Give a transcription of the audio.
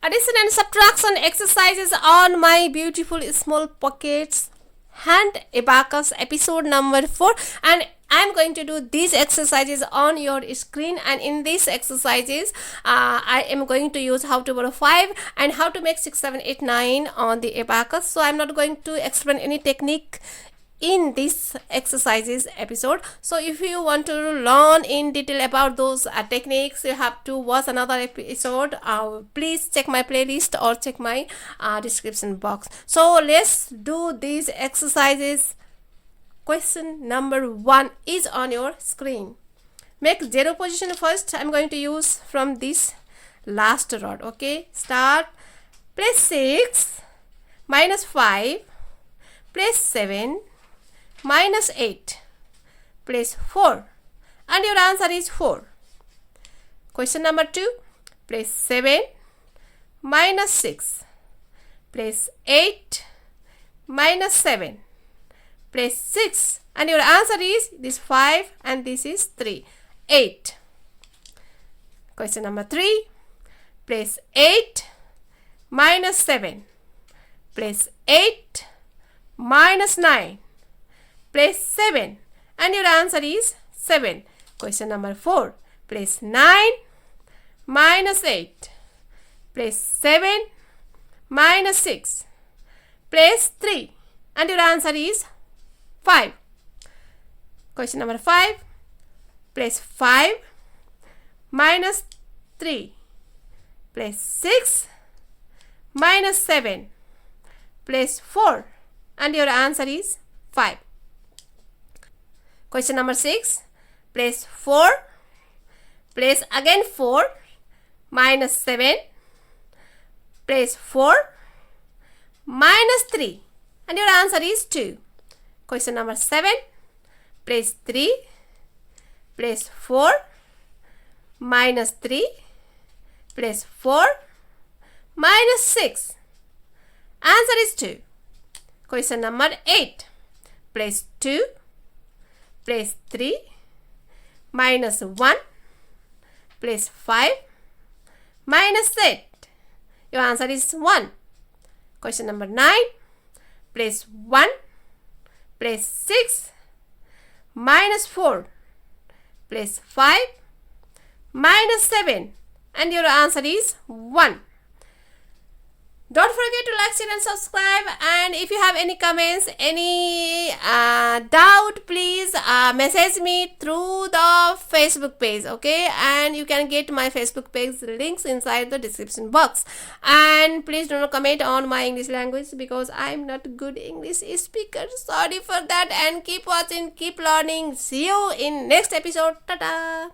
Addition and subtraction exercises on my beautiful small pockets hand abacus episode number 4, and I'm going to do these exercises on your screen. And in these exercises I am going to use how to borrow 5 and how to make 6, 7, 8, 9 on the abacus. So I'm not going to explain any technique in this exercises episode. So if you want to learn in detail about those techniques, you have to watch another episode. Please check my playlist or check my description box. So let's do these exercises. Question number 1 is on your screen. Make 0 position first. I'm going to use from this last rod. Okay, start. Place 6 minus 5, place 7 minus 8, place 4, and your answer is 4. Question number 2, place 7 minus 6, place 8 minus 7, place 6, and your answer is this 5 and this is 3, 8. Question number 3, place 8 minus 7, place 8 minus 9, place 7, and your answer is 7. Question number 4, place 9 minus 8, place 7 minus 6, place 3, and your answer is 5. Question number 5, place 5 minus 3, place 6 minus 7, place 4, and your answer is 5. Question number 6, place 4, place again 4 minus 7, place 4 minus 3, and your answer is 2. Question number 7, place 3, place 4 minus 3, place 4 minus 6, answer is 2. Question number 8, place 2, place 3 minus 1, place 5 minus 8, your answer is 1. Question number 9, place 1, place 6 minus 4, place 5 minus 7, and your answer is 1. Don't forget to like, share and subscribe, and if you have any comments, any doubt, please message me through the Facebook page, okay? And you can get my Facebook page links inside the description box. And please do not comment on my English language because I'm not good English speaker. Sorry for that, and keep watching, keep learning. See you in next episode. Tata.